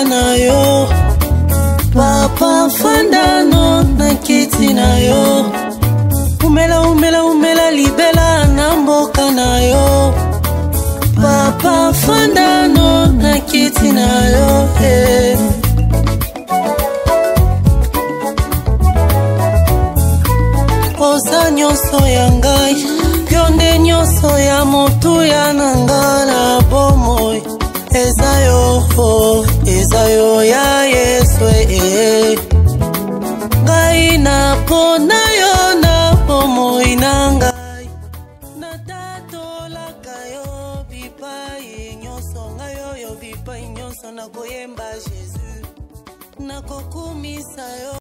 namboka na yo. Papa fandano na kiti na yo. Umela libela namboka na yo. Papa fandano na kiti na yo. Osa nyonso ya ngai, yonde nyonso ya motu ya nangana bomoi. Eza yo ya Yesu ngai na pona yo na bomoi na ngai. Natatolaka yo bipai nyonso ngai oyo bipai nyonso nakoyemba Jésus nakokumisa yo.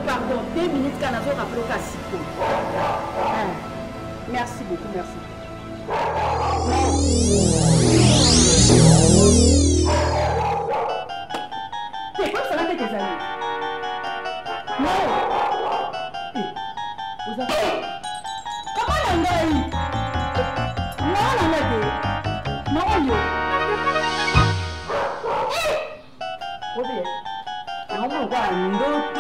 Pardon, 2 minutes qu'on a fait rappeler au Cassico. Merci beaucoup, merci. C'est quoi ça là que tes amis? Non. Vous avez... Comment on a eu? Non, on a dit. Non, on a eu. Ok. On va voir un autre.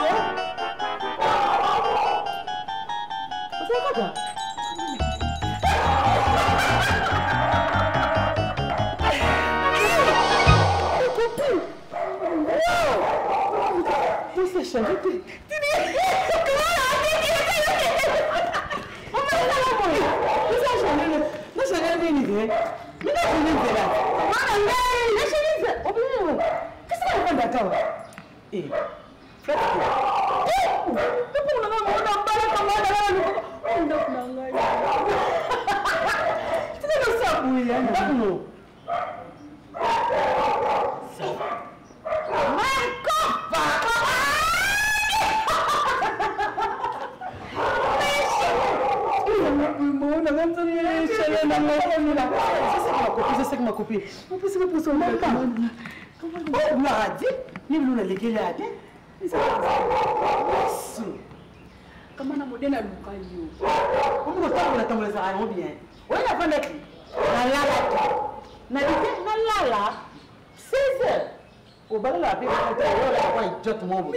C'est ma copine. On peut se reposer au même temps. On l'a dit. Il nous l'a dit. Comment on a modèle à Lucayo? On peut pas vous l'attendre ça va bien. Oui, la fin d'être. La lala. 16 heures. Au bas de la paix, on va y jeter mon bout.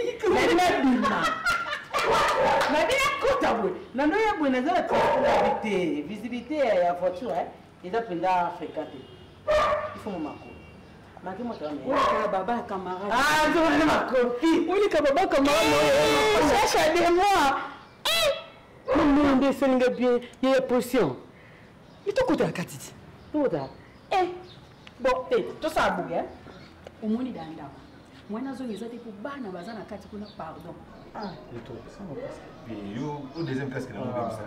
Visibilité à la voiture, il a plein d'à fréquenter. Il faut mon baba camarade. Ah, je veux ma copine. Oui, le baba camarade. Cherche à moi. Non, mais c'est bien, il y a potion. Il te coûte à Catiti. Tout ça. Bon, tout ça a bouillé. Au moins, il y a un dame. Moi, je suis allé pour Bana, Bazana, Catiti, pardon. Ah, il trop. Ça va passer. Puis, au deuxième casque, il y a un peu ça.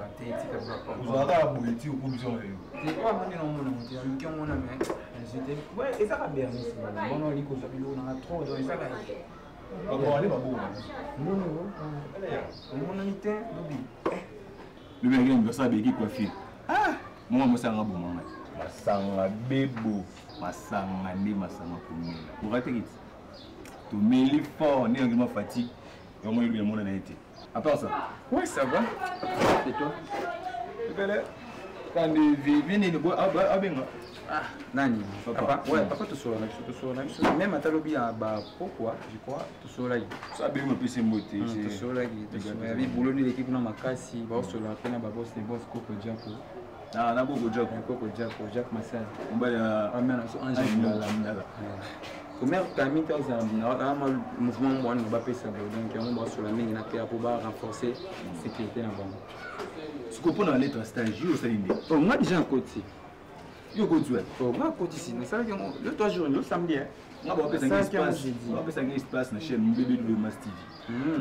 Vous avez un bouilleti au bout de son réunion. C'est quoi, moi, non, ouais, et ça va bien. On a trop de ça. On va aller, le mec, il va savoir qui coiffer. Ah, moi, je suis un bon moment. Masanga bebo, masanga ne masanga kumela. Vous ratez vite. Tu mets l'effort, on est vraiment fatigué. Et au moins, il y a mon été. À part ça? Ouais, ça va. Et toi? Quand il vient, il boit à Benga. Ah, Nani, papa. Ouais, papa, tu seras là. Même à Talobi, pourquoi, je crois, tu seras là. Ça a bien me plaisir, moi. Tu seras là. Tu seras là. Boulot de l'équipe, on a ma casse. Boss, la peine à boss, les boss, Coco Diaco. Ah, on a beaucoup de Coco Diaco, Jacques Massal. On va amener un Angèle. Au maire, tu as mis le mouvement, on va payer ça. Donc, on va sur la ligne pour renforcer la sécurité avant. Ce qu'on peut aller dans stage, au Salindé. Moi, déjà un côté. Yo go tu. Oh, moi côté ici, mais ça veut dire le 3 jours, le samedi. On va faire un espace. On va faire un espace dans la chaîne Mbébé de Mass TV.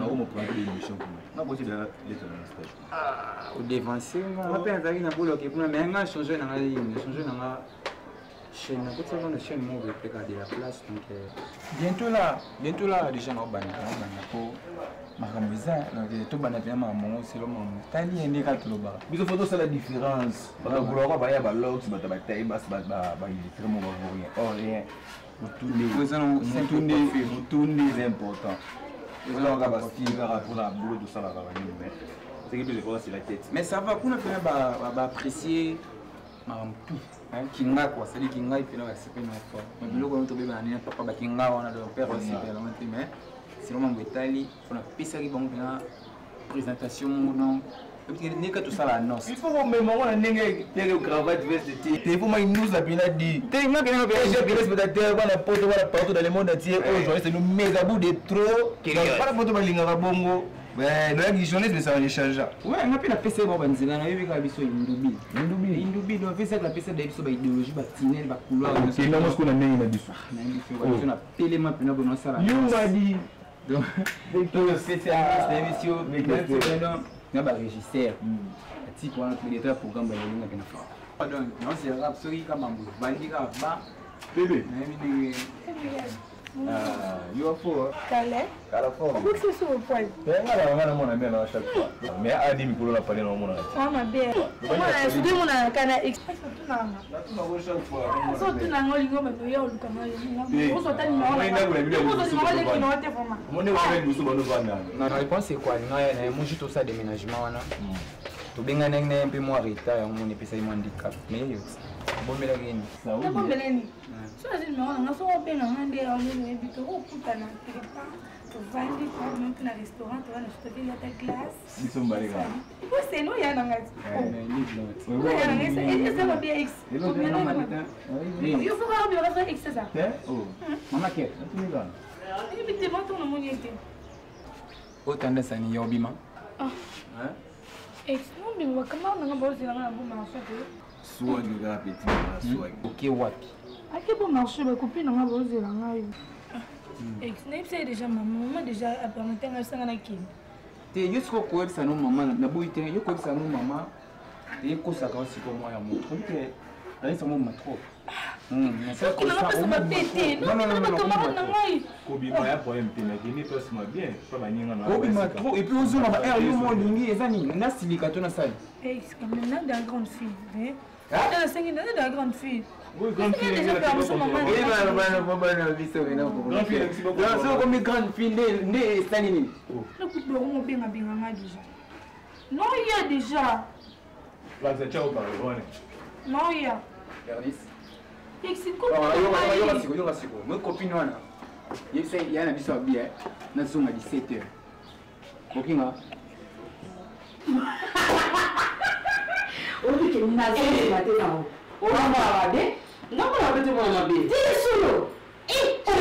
On va prendre des émissions pour moi. On va continuer d'être dans le stage. Ah, au dévancé, on va faire un pour le pour mais on a changé dans la ligne, changé dans la chaîne, on peut faire une chaîne moi on peut garder la place donc bientôt là déjà on va pour Maramuza, donc tout bana bien maman, c'est le moment. Tali ende ka tuloba. Biso photo ça la différence. Parce que pour ba ya ba lox ba tabatai bas ba illustré mon rien. Oh rien. C'est important. Là on va basti pour la boule tout ça là va venir mais c'est que plus c'est la tête. Mais ça va qu'on a fait ba apprécier tout. Hein kinga quoi, c'est dire kinga il fait là c'est pas une fois. Mais biloko on tobe ba ni papa ba kinga on a le père aussi mais c'est vraiment Italie, on a pissé qui bon bien présentation non. N'est que tout ça la noce. Il faut qu'on me on a n'engage tel cravate veste de thé. Pour moi il nous a bien dit. Tellement que nous j'ai spectateur on a porte voilà partout dans le monde entier aujourd'hui c'est nous méga bout de trop. Pas la photo balinga bongo. Ouais, là les journalistes mais ça va changer. Ouais, on a pu la PC bon banzela na yebi ka biso indubi do fait ça la PC de biso ba idéologie ba tinel ba couloir. C'est là moi ce qu'on a mis na biso. Na biso na pélément pena bon ça là. You m'a dit. Donc c'est émission mais na ba régisseur. Ati pour notre directeur programme ba linga pena fa. Donc non c'est rap sori kama mbu. Bandika ba bébé. Na mimi you are for Calais. Californie. Pourquoi c'est sur le poil? Mon ami à chaque fois. Mais à 10 micros la parler dans mon âge. Oh ma belle. Moi je dis mon canal X. Surtout dans le lingo mais yo le canal. On s'entend non. La réponse c'est quoi? Moi juste ça déménagement là. To benga nene un peu moins retard on est pesa handicap mais bon mais la geni. Ça bon beleni. So azini mwana so opena ngande on bito ko putana tepa. To vandi ko même na restaurant to na stocker la glace. Ils sont barrés là. C'est nous ya ngati. Oh. Et ça va bien X. Il faut voir bien la X ça. Oh. Maman qui? Tu me donnes. Il bite moto na moniete. Autant ça ni yobima. Ah. Hein? X non bimwa kama on nga bozi na ngana bo marché. Soit du gars petit, soit. OK wapi? Ake bon marché ba copine nga bozi na ngayo. X n'est pas déjà maman déjà apparemment nga sanga na kin. Te yusko ko ça no maman na boite yo ko ça no maman. Te ko ça ka aussi ko moi ya mo. OK. Là ça mo trop. Ça ko na pas ma pété. Non non. Kobima ya problème pena gini to sima bien. Pas baninga na. Kobima trop et puis aux on va yo mo lingi ezani na silika to na salle. X quand même na de grande fille, hein? Dans 5 ans de grande fille. Oui, grande fille. Oui, grande fille. Grande fille, né Stanini. Le coup de rond bien déjà. Non, il y a déjà. Là, c'est ciao par le non, il y a. Regardez. C'est quoi? Moi, copine, il y a un avis bien. Nous sommes à 17h. Ok, là. On dit que nous n'avons pas de temps. On va voir des. Non, on va pas te voir des. Dis solo. Et on est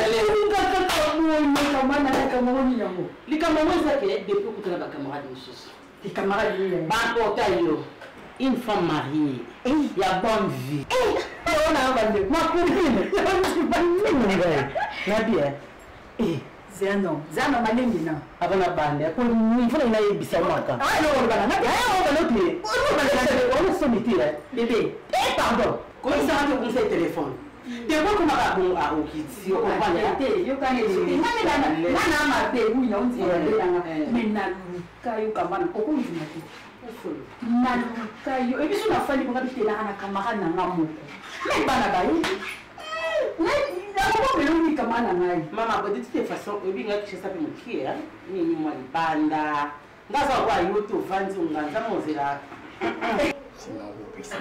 les camarades, ça fait depuis que tu as des camarades. Les camarades, une femme mariée. Il y a bonne vie. On a ma copine. La bière. Zano manengi abana bande ko nifuna ina yebisa mwaka no bana na on va somitira bébé pardon ko isa ndio kunse téléphone te ko kuma ka bon a okiti ko bana te yo kane na ma te hu ina unzi mena kayo kamana ko ko nzima te na kayo ebiso na fali ko ngabitela ana kamara na ngamo me bana ba yi Maman, de toute façon, il y a quelque chose qui est là. Il y a une banda. Il y a une autre fan, il y a une autre. C'est la reprise.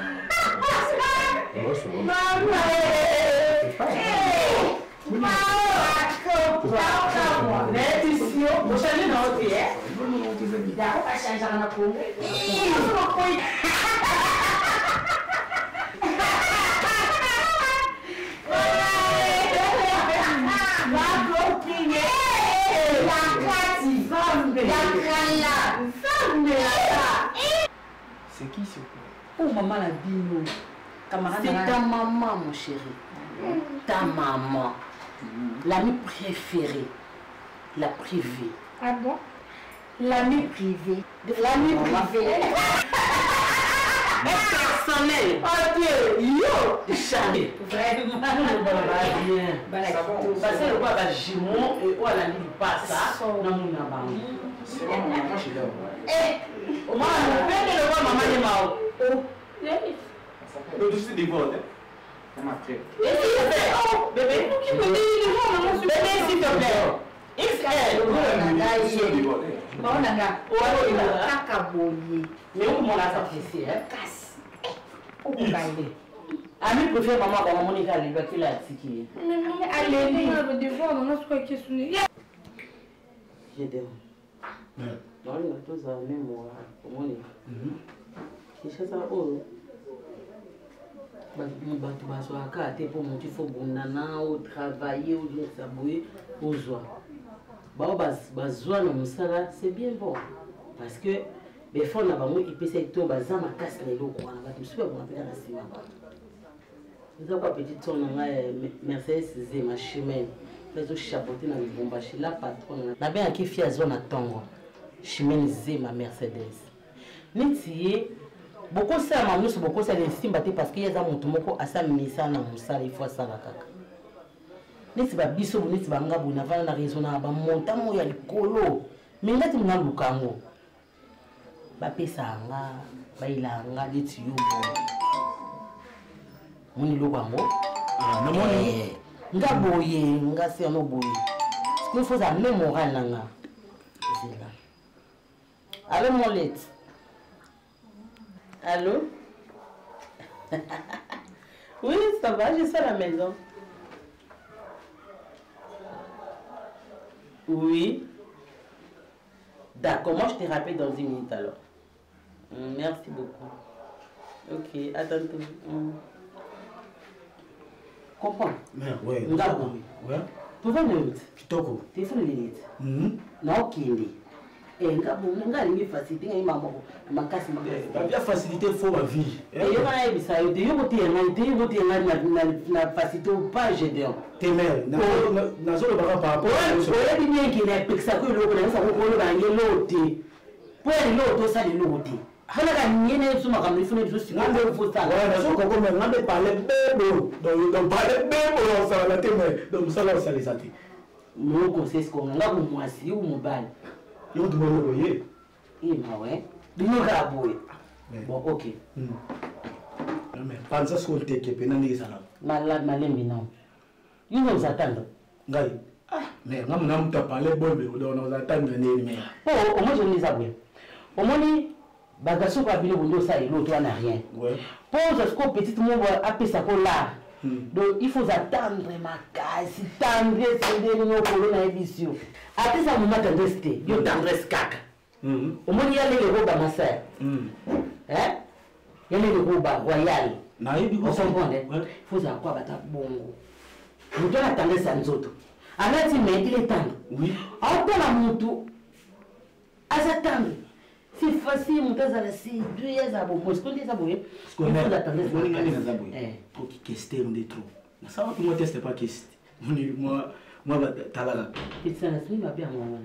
C'est qui ce coup? Oh maman la bino. C'est ta maman, mon chéri. Ta maman. L'amie préférée. La privée. Ah bon? L'amie privée. L'amie privée. Personnel. Oh Dieu. Yo. Charlie. Vraiment. Bien. Parce que le roi va jumeau et où elle a dit pas ça. Non, non, non. C'est bon, moi je suis là. Eh. Au moins, le roi maman est mort. Le dossier des votes. Oh, bébé. Bébé, s'il te plaît. XL. Mais où mon associé, hein? Casse. Où vous gagnez? Ami préfère maman quand maman est allée, qui l'a tiqué. Mais maman, allez, on va devoir, on a ce qu'on questionné. J'ai des. Non, on a tous la mémoire. Comment on est? C'est ça, oh. Bato bazwaka ate mpo motu fo bundana otravailler olie saboye ozwa bao bazwa na mosala c'est bien bon parce que befort na bango epesa to baza makasi na eloko wana bato mosusu babona mpena na nsima eza kwa petite son na ngai Mercedes Zema Chimene ezochapote na Lubumbashi la patron nabengaki fie azwa na ntongo Chimene Zema Mercedes neti ye beaucoup ça m'a mis beaucoup ça l'estime parce qu'il y a un mot à ça mais ça n'a pas il faut ça la caca nest pas biso nest pas ngabo na vana na raison na ba montamo ya likolo mais ngati mna lukango ba pesa nga ba ilanga leti yo moni lukango ah na moni ngabo ye ngasi no boye ce qu'il faut ça même moral nanga c'est là allô Molette. Allô? Oui, ça va, je suis à la maison. Oui. D'accord, moi je te rappelle dans 10 minutes alors. Merci beaucoup. Ok, à tantôt. Comprends? Ouais. Ouais. Tu vas nous dire? Kitoko. Tu fais les non, qui est ngalingi facilité ngai mamoko makasi bien facilité faut ma vie et yo kana ebisa yo te yo kote na facilité pas Gédéon temer na zolo baka par rapport oye bien qui na pekisa ko lo na sa ko lo ba ngelo te po lo to sa lo te kana ka nyene suma ka mifune biso si ngande fo sa na so ko me ngande parler bebo donc parler bebo ça la temer donc ça là ça les ati mo conseil ko ngabo mwasi ou mobali yo tu veux le voyer ouais dino ka boye bon ok mais panza ce qu'on te que pena ni sana malade malembi non you nous attendre ngai mais ngam na mta parler bombe on nous attendre ni mais oh moi je ne les aboué au moni bagaso pa bino bondo ça et l'autre n'a rien ouais pose ce qu'on petite mon appeler ça ko là donc il faut attendre ma case tendre c'est de nos colonna émission ati ça moment tendresse yo tendresse kaka au moins il y a les roba ma sœur hein il y a les roba royal na yebi ko comprendre il faut ça quoi bata bongo muto na tendresse nzoto anati mais il est tendre oui auto la mutu azatendre c'est facile muto za la si 2 years abo parce que les abo il faut attendre on est ngani na zabo pour qui question de trop na ça moi teste pas question moi talala c'est ça c'est ma bien moi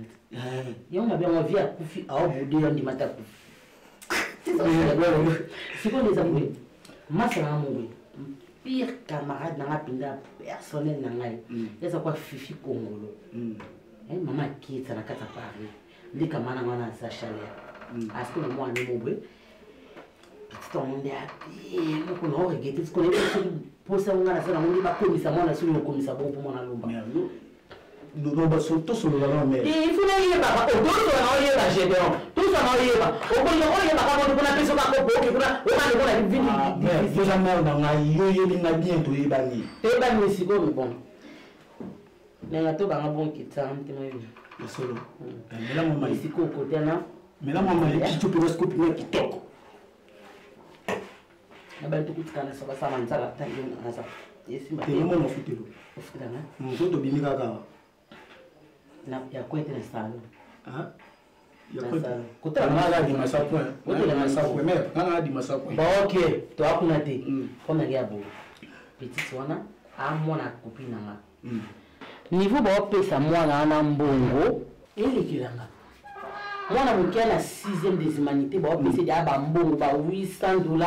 yo ma bien moi via kufi au boudi on dit mata kufi c'est ça c'est quoi les amis masala mo pire camarade na pinda personnel na ngai yesa kwa fifi kongolo maman qui est na kata Paris ndi kamana ngana sa chaleur parce que moi ni mo bwe petit on est à ko no regete ko ne pour ça on a ça on dit ba komisa mona sur le komisa bon pour mona lomba nous ba surtout sur le mais il faut aller ba o do so na oye ba Gédéon tout ça na oye ba o ko no oye ba ka mo na peso ba ko bo ke kuna o ka le bona vini mais déjà moi na ngai yo yeli na bien to ebani siko me bon mais na to ba bon kitsa mtima yo solo mais là maman siko côté na mais là maman il qui tu peux scoop na kitoko na ba tukutikana so ba sama ntsala tangi na sa yesi ba te mo no futelo ofutana mzoto bimika ka na ya kwete na salon Kota mala di masa point. Kota la masa point. Mais on a di masa point. Bon OK, to akuna te. Comme ngea bo. Petite wana a mwana copine nga. Niveau ba pesa mwana na mbongo elekilanga. Mwana mokia na 6e des humanités ba pesa dia ba mbongo ba $800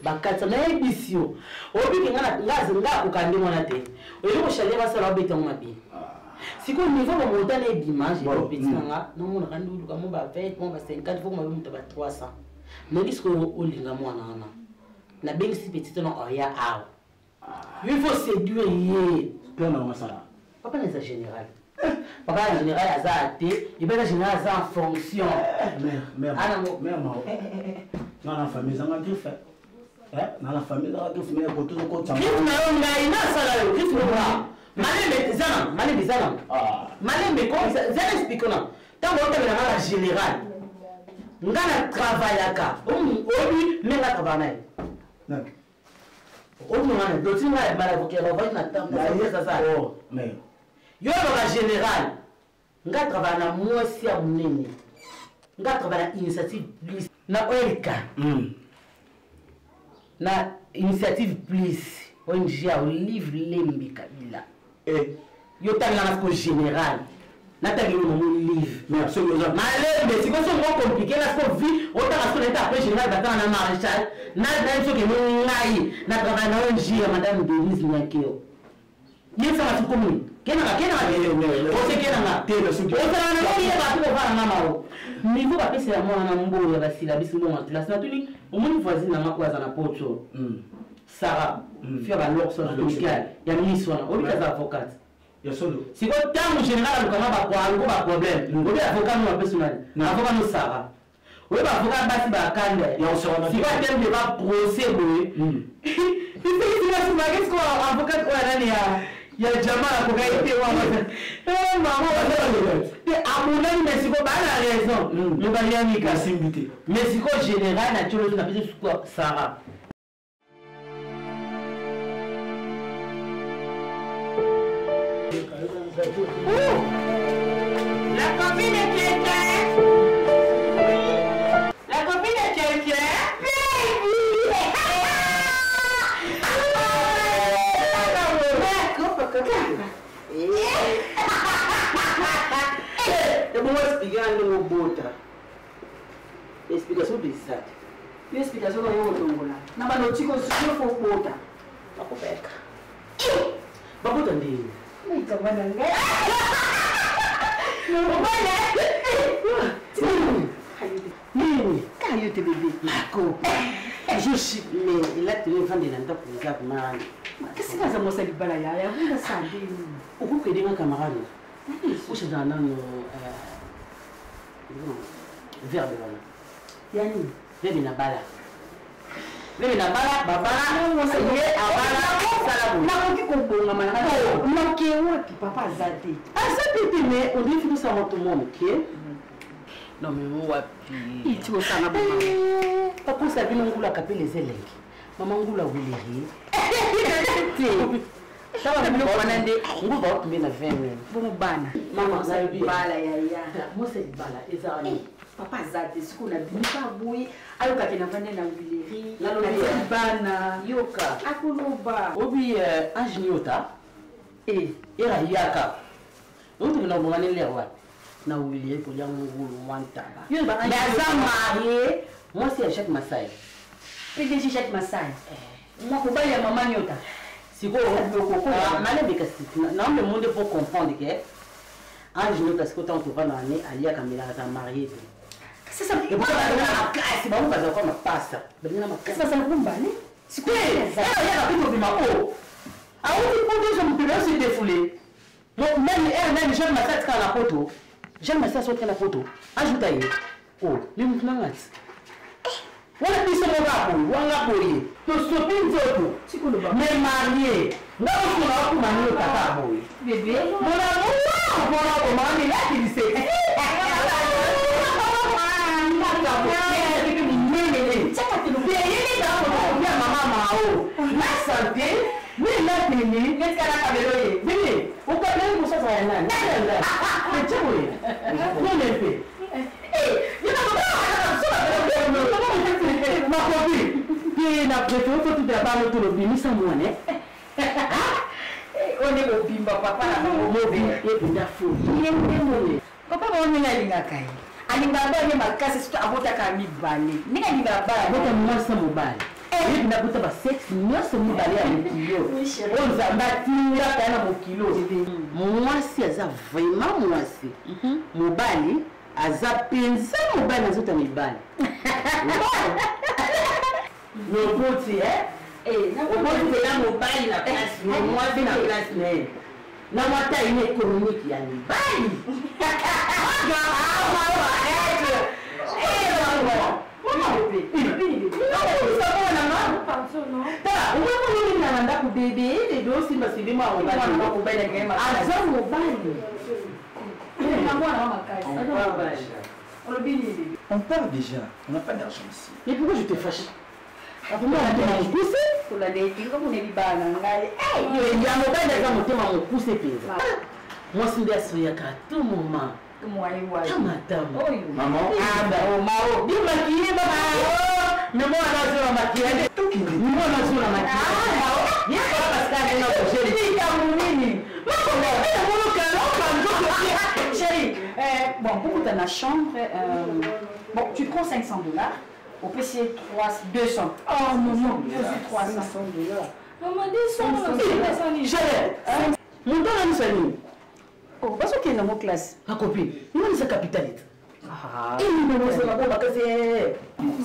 ba 400 na ebisio. Obi kinga nga kokande mwana te. Oyo ko chaler ba sala beta mabi. Siko niveau ba monta na dimanche ba petit nga na mona kandu luka mo ba 20 mo ba 50 faut mo muta ba 300. Mais disco olinga mwana na. Na bengi si petit na oya aw. Il faut séduire yé. Plein de ça. Papa n'est pas général. Papa en général a zaté, il va général en fonction. Mais dans la famille ça m'a griffe. Dans la famille ça m'a griffe mais pour tout le côté. Griffe na on a ina sala yo, griffe na. Malé bizana. Malé mais comme ça, ça explique non. Tant on te la général. Ngana travaillaka. Obi mais la travailler. D'accord. On m'a dit que tu m'as mal à la na temps ça. Mais yo ba général. Nga travailler na moi si a munene. Nga travailler initiative plus na OLK. Na initiative plus ONG a livre lembi kabila. Yo tanga na ko général. Na tanga no livre. mais absolument. Mais c'est pas compliqué là ce qu'on vit, autant à ce l'état après général battant na maréchal, na dans ce que nous ngai, na travail na ONG madame Denise Nyakeo. Ni ça va se communiquer. Kena o se kena tele suki. O sala na ko yeba ko va na maro. Niveau ba pesa ya mwana na mbo ya basila biso mo na na tuni, o moni voisine na mako za na poto. Sarah, fia ba lokso na local, ya ministre na, o bi ka avocate. Ya solo. Si ko tamu général ko ma ba ko ba problème. O bi avocat no personnel. Na avocat no Sarah. O ba avocat basi ba kanda. Ya so na. Si ba tem de ba procès boy. Il fait si la qu'est-ce qu'on avocat ko nani ya jamaa ko gaite wa maman te amuna ni mesiko ba na raison. Nous ba yani ka simbité. Mesiko général na tolo na pesi ko Sarah. La copine de quelqu'un. La copine de quelqu'un. Eu vou explicar no bota. Explicação bizarra. Hiyo explication kwa hiyo ndongola. Na bado chiko sio for bota. Bakubeka. Babuta ndini. Nikamana ngai. Nini? Kayo te bébé. Mako. Je suis mais il a tenu vendre dans ta pour mari. Qu'est-ce que ça mosa libala ya? Ya vunda sande. Uko kedi nga camarade. Usha dans verbe wana. Yani, Verbe na bala. Verbe na bala, babala, mosa ye abala, salabu. na koki kobonga malaka. Moke wapi papa azate. Azate mais on dit que ça monte mon OK? Non mais moi Iti ko sana baba. Papa ça vient ngula kapele zelenge. Mama ngula wuleri. Sawa mimi kwa nande nguba wapi na 20 000. Bomo bana. Mama Zabi bala ya. Mosa bala ezani. Papa azate siku na binika boy. Ayoka kina vande na wileri. Na lo bana. Yoka. Akuloba. Obi Anjniota. Era yaka. Otu na bongane lewa. Na wileri pour yang ngulu mwantaba. Yo ba Mais ça marié, moi c'est Jacques Massaï. PDG Jacques Massaï. Moi ko baya mama nyota. Siko malebe kasi na me monde pour comprendre que Ange Nyota siko tant que va na année alia kamela za marié. Sasa Et pour la kasi ba mbaza kwa mapasa. Bana makasi. sasa kumbane. Siku Ça ya ka bino bima o. A où pour dire je me peux se défouler. Donc même Jacques Massaï quand la photo. Jacques Massaï soit la photo. Ajuta ye. Oh, ni mtangati. Wala biso mo ba ko, wala ko ye. To sopin zoto. Sikuluba. Mais marié. Na ko na ko mani tata boy. Bébé. Mona ko mani la ti se. Chaka ti lu be ye da ko ya mama mao. Na santé, ni la tini, ni kala ka belo ye. Bini, o ko le mo sa sa na. Na. Te chabo ye. No le pe. ye na préféré ko tutela ba moto lo bimisa mwana On est au bimba papa na mobi e bunda fo ye papa ba on na linga kai alinga ba ye makasi sito abota ka mibale ninga linga ba bota mwasa mobali e bunda buta ba sex nyonso mobali ya mokilo oza batira kana mokilo mwasi aza vraiment mwasi mobali aza penza mobali azota mibali nopoti opoti na mobali na place mwasi na place ne na mwata ine économique ya mibali On part déjà, on n'a pas d'argent ici. Mais pourquoi je te fâche? Moi, on m'a poussé. pour la détruire comme on est libana ngai Il y a un mobile dans mon thème, on pousse et moi, c'est des soya à tout moment. moi Madame. Maman. Ah, ben, oh, Mao. Dis maquillé, maman. Mais moi, on a sur la maquillage. Moi, on a sur la maquillage. Ah, Mao. Viens, parce qu'elle est là pour chérie. Chérie, bon, beaucoup dans la chambre. Bon, tu prends $500. Au PC 200. Oh non, non, je suis 300 $. Maman, 200, Chérie, mon temps, on a mis. Oh, parce qu'il y a une classe. Ma copine, il y a une capitalité. Ah. Et il me dit, c'est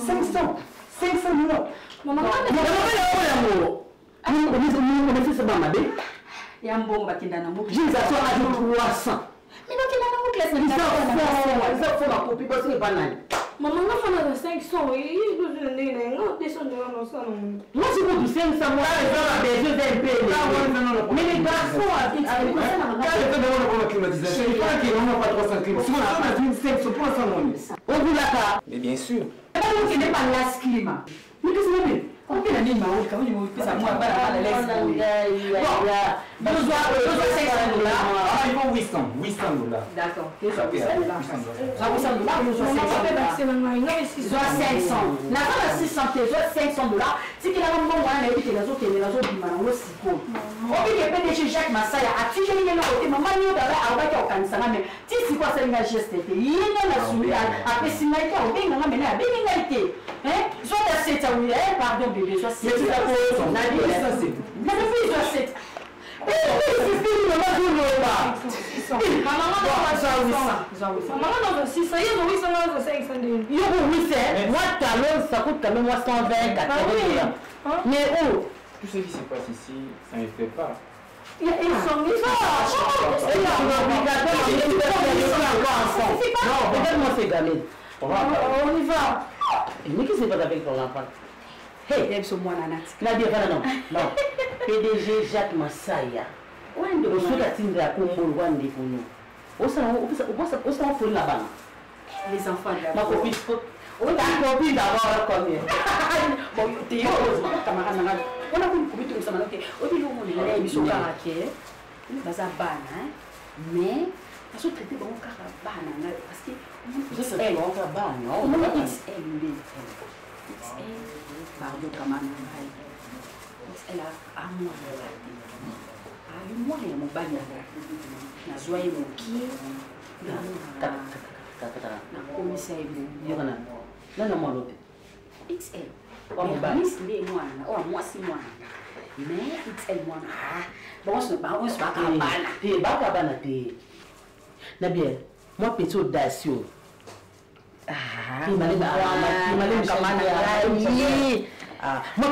500. 500 millions. Maman, Il y a un bon bakin dans mon j'ai une action à 300. Mais donc, il y a une classe. Ils ont fait ma copie parce que c'est pas mal. maman, on a 500. Il doit donner un descendre dans ça. Moi, c'est pour 500 mois, ils ont besoin d'un peu. Mais les garçons, avec ça, on vous l'a pas. Mais bien sûr. Il n'est pas là, climat. Mais qu'est-ce que c'est? On peut l'amener Mao, quand il me fait ça, moi, pas la laisse. Bon, $500. Ah, il faut 800 $. D'accord. $800. $500. Na kama 600 tezo $500 tikila ngombo wana yebi telazo kelelazo bimana ngo siko obi ke PDG Jacques Masaya atije yena ote mama nyo dala abaki okanisa ngame ti siko asalinga geste te yina na suya apesi ngaite obenga ngame na benga ngaite zo da seta wila pardon bébé zo seta na bi ça c'est na bi zo seta mais où Tout ce qui se passe ici, ça ne fait pas. Ils sont mis. Non, regarde-moi ces gamines. On y va. Mais qui s'est pas avec ton enfant? Hey, Debs au moins nanat. Nadia, non, non. PDG Jacques Masaya. Wende osoka tindra kombo wande kuno. Osa fo la bana. Les enfants de la Ma copine. On a copine d'abord comme. bon tu es heureusement camarade nanat. On a une copine comme ça maintenant que au début on est là émission caractère. Baza bana mais parce que traiter bon carabana parce que je sais pas on va bana. On a XL. Pardon camarade. XL a amour. Moi, mon bagne, na joie mon pied, na commissaire, non, moi, l'autre. XL. Moi, c'est moi. Mais XL, moi, bon, c'est pas t'es pas cabana, t'es. Nabiel, moi, petit audacieux. Moi,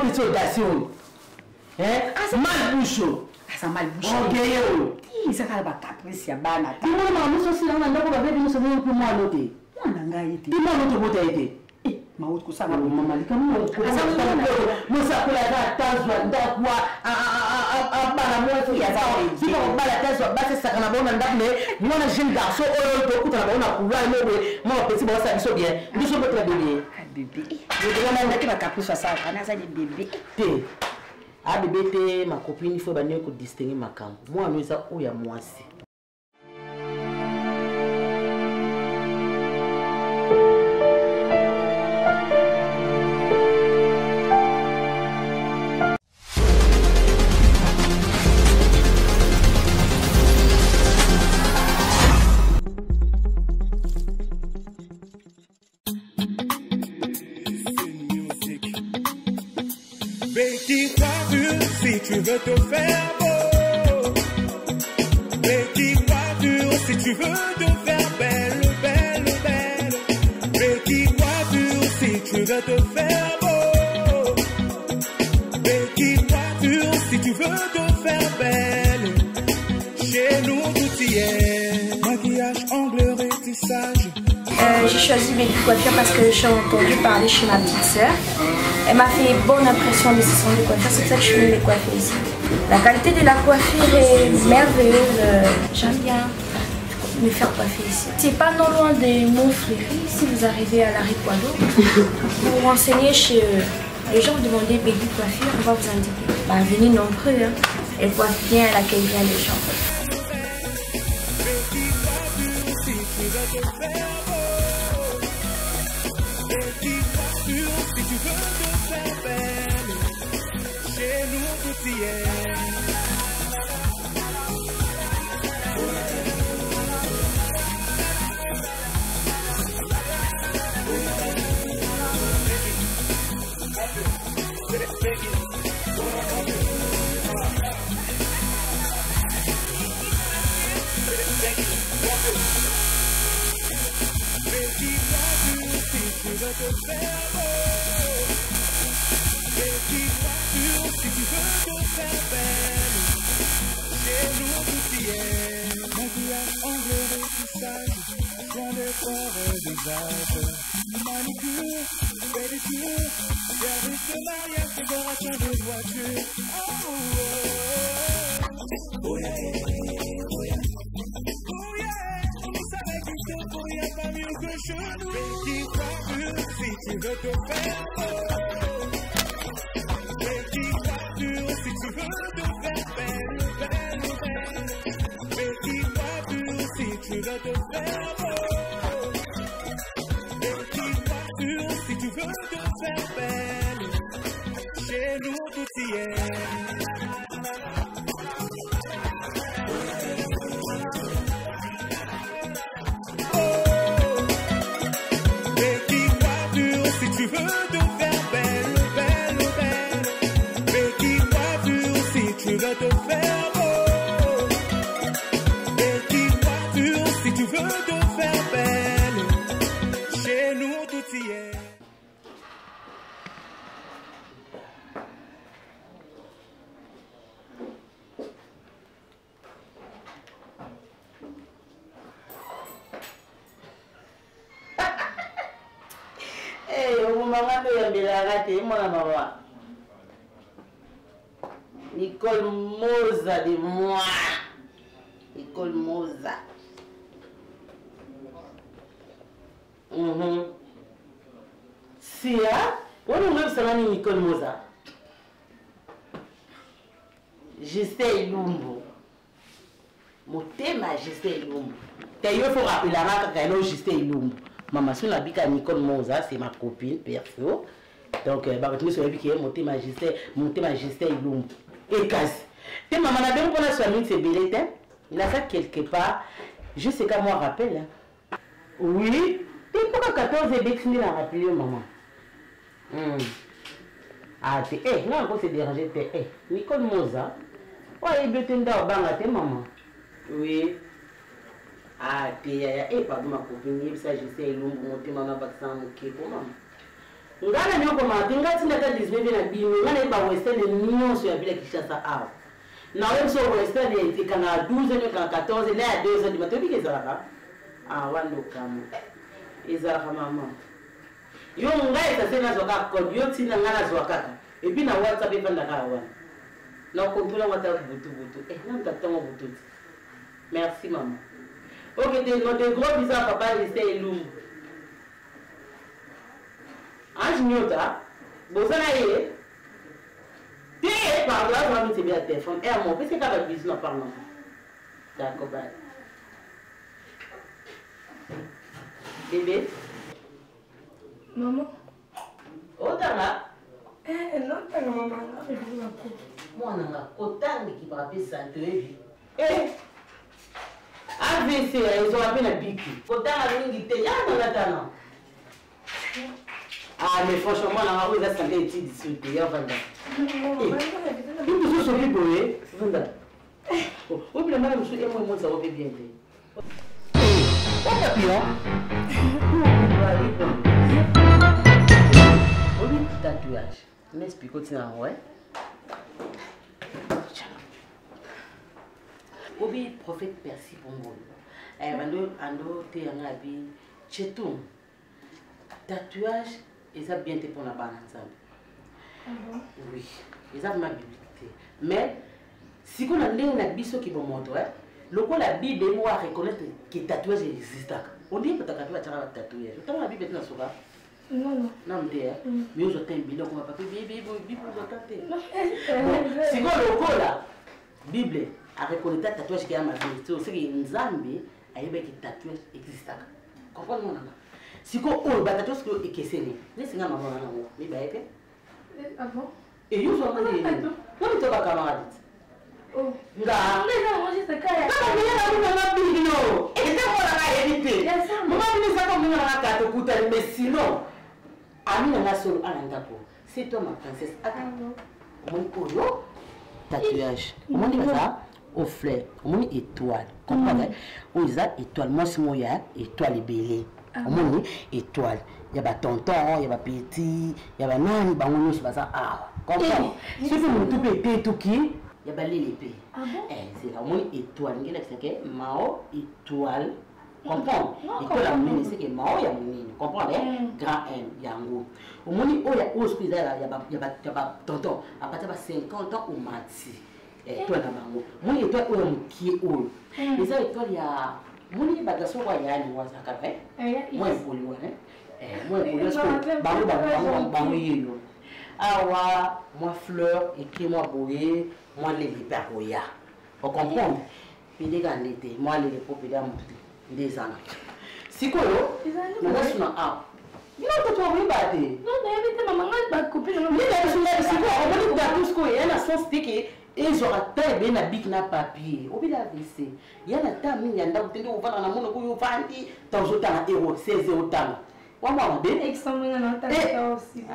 petit audacieux. Mal bouchon. Ça mal bouché. Ok, ça va pas caprice ya bana. Tu vois maman aussi là on a pas besoin de se voir pour moi l'autre. Moi nanga été. Tu vois l'autre beauté été. Ma autre ça maman comme moi. Moi ça pour la tazwa ndakwa bana moi so ya sawa. Si on bala tazwa basi ça kana bona ndakne moi na jeune garçon oh to kuta na bona kuwa mobe moi petit bon ça biso bien. Biso peut très bien. Bébé. Je dois m'en mettre caprice ça ça na ça des bébé. Ah bébé te ma copine il faut banir ko distinguer ma camp. Moi nous ça ou ya moi c'est. tu veux te faire beau. Betty Coiffure si tu veux te faire belle, belle, belle. Betty Coiffure si tu veux te faire beau. Betty Coiffure si tu veux te faire belle. Chez nous tout y est. Maquillage, ongles, rétissage. J'ai choisi Betty Coiffure parce que j'ai entendu parler chez ma petite sœur. Elle m'a fait bonne impression de ce salon de coiffure, c'est pour ça que je suis venue les coiffer ici. La qualité de la coiffure est merveilleuse, j'aime bien me faire coiffer ici. C'est pas non loin de Montfleury, si vous arrivez à la rue Poileau. Vous vous renseignez chez eux. Les gens vous demandez Betty Coiffure, on va vous indiquer. Bah, venez nombreux, hein. Elle coiffe bien, elle accueille bien les gens. Nicole Moza de moi. Nicole Moza. Si, hein? On nous sommes Nicole Moza. J'essaie Lumbo. Mon thème, j'essaie Lumbo. Il faut rappeler la marque quand j'essaie Lumbo. Maman, sur la bique à Nicole Moza, c'est ma copine perso. Donc, je suis mon thème, j'essaie Lumbo. Et casse. Tes maman n'a bien qu'on a soigné ces billets, il a ça quelque part. Je sais qu'à moi rappelle. Oui. Et pourquoi 14 et Bex n'a rappelé maman? Ah, t'es. Non, encore c'est dérangé. T'es. Nicole Moza. Ouais, il veut te dire au maman. Oui. Ah, t'es. Pardon, ma copine, ça j'essaie Lumbo, mon thème, maman, va s'en moquer pour maman. Ngana nyo komati ngati ndata disbebe na bino ngana ba western mignon sur la ville qui chasse à. Na wem so western et kana 12 et kana 14 là à 2 heures du matin bi kezalaka. Ah wando kama. Ezalaka maman. Yo ngai ta sena zoka code yo tina ngana zoka. Et puis na WhatsApp epanda ka wana. Na kompula WhatsApp butu. Na ntatama butu. Merci maman. OK, notre gros bisous à papa Listé Lumbo. Anjinota, bosana ye. T'es par là, je vais me tirer à téléphone. Et mon petit cas de business par là. D'accord, bye. Bébé. Maman. Oh, t'as là. Non, t'as la maman. Moi, on a autant qui va appeler ça de vie. AVC, ils ont appelé la pique. Autant la ligne qui dans la talent. Ah, mais franchement, la rue, ça s'en est dit, il y a 20 ans. Bibi so bibo eh. Vanda. Oh, bila mara musu emo mo za obe bien bien. Oh papillon. Obi tatouage. M'explique aussi en ouais. Obi prophète Percy Bongo. Ando te angabi chetou. Tatouage et ça bien te pour la banane ensemble. Oui, et ça ma bibliothèque. Mais si on a un biso qui va montrer, le coup la Bible moi reconnaître que tatouage existe. On dit que tatouage est tatouage. Tu as la Bible dans ce cas? Non. Non, mais je t'aime bien comme papa. Bible si on le coup là, Bible a reconnaître tatouage qui a ma vie. C'est aussi que Nzambi a eu que tatouage existe. Comprends-moi? Si on a un tatouage qui est séné, laissez moi maman là, mais bah et ah bon? Et vous en avez dit? Non, tu vas camarade. Oh. Nga. Non, je sais pas. Non, mais là, vous m'avez dit non. Et c'est moi la vérité. Maman dit ça comme on a carte écoute, mais sinon, Amina na solo anandapo. C'est toi ma princesse. Attends. Mon polo tatouage. Mon dit ça au fleur. Mon étoile. Comprends? On dit ça étoile. Moi c'est moi étoile belé. Mon étoile. Il y a tonton, il y a petit, il y a nani, bango nyos baza ah. Comprends? Si tu me tout pété tout qui, il y a balé l'épée. Ah bon? C'est là mon étoile, ngela c'est que Mao étoile. Comprends? Étoile la mine c'est que Mao ya mine. Comprends? Grand M yango. Au moni o ya hospital là, il y a tonton, à partir de 50 ans au mati. Étoile na bango. Mon étoile o ya mki o. Les étoiles il y a moni bagaso wa ya ni wa zakave. Moi évoluer hein. Moi, awa, moi fleur, et moi boye, moi les liparoya. Vous comprenez? Puis les gars l'été, moi les populaires des années. Si quoi, nous sommes à. Il a tout envoyé battre. Non, mais maman n'a pas coupé. Il a c'est quoi? On va tout ce qu'il y a, la sauce stické. Et j'aurai taille bien la bic na papier. Au bila vissé. Il y a la table, il y a un dame, on va dans la monde, on va en dire, tant je t'en ai héros, 16 euros. Wama be examina na tata aussi.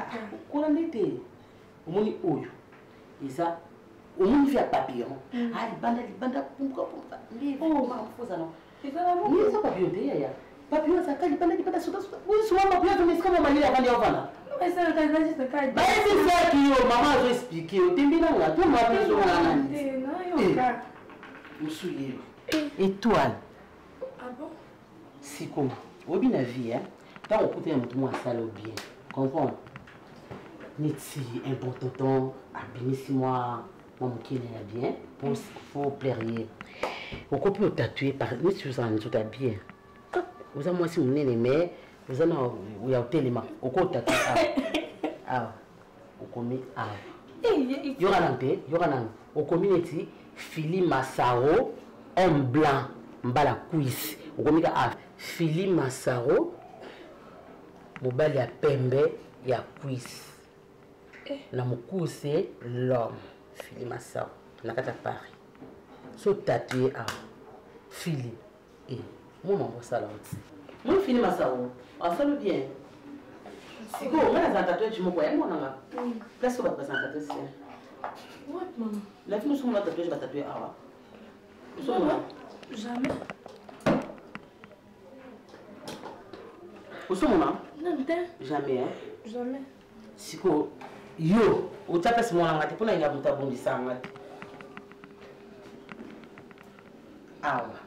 Kuna ndete. Omoni oyo. Isa omoni via papillon. Ali banda pumka. Ni oh ma foza no. Isa na mo. Ni sa papillon te ya. Papillon sa kali banda suta. Oui, so ma papillon me skama mali ya banda ovana. Mais ça ka kaji sa kali. Ba c'est ça qui yo maman zo expliquer. O tembi na nga, tu ma besoin na nani. Non yo ka. Musuye. Étoile. Ah bon? Si comme. Obi na vie hein. Quand on coûte un mot à ça bien, comprends? Niti un bon tonton, abîmez-moi, mon qui est bien, pour plaire. On peut tatouer par nous si vous en êtes bien. Vous avez moi si vous n'êtes mais vous avez où y a tellement. On peut tatouer ah, on commet ah. Yoranante, on commet Fili Massaro, homme blanc, mbala cuisse. On commet ah Fili Massaro. Mobile ya pembe ya cuisse. Na mukuse l'homme. Fili Massaro. Na kata Paris. So tatoué à Fili. Et moi m'envoie ça là aussi. Moi Fili Massaro. On fait le bien. Si go, on a tatoué tu me vois moi nanga. Qu'est-ce que va présenter ça? What maman? La fille nous sommes là tatoué, je vais tatouer à. Nous sommes là. Jamais. Où sommes-nous là? Jamais, hein? Jamais. Si quoi? Yo, au tapes moi en pour la y a mon tabou sang. Ah ouais?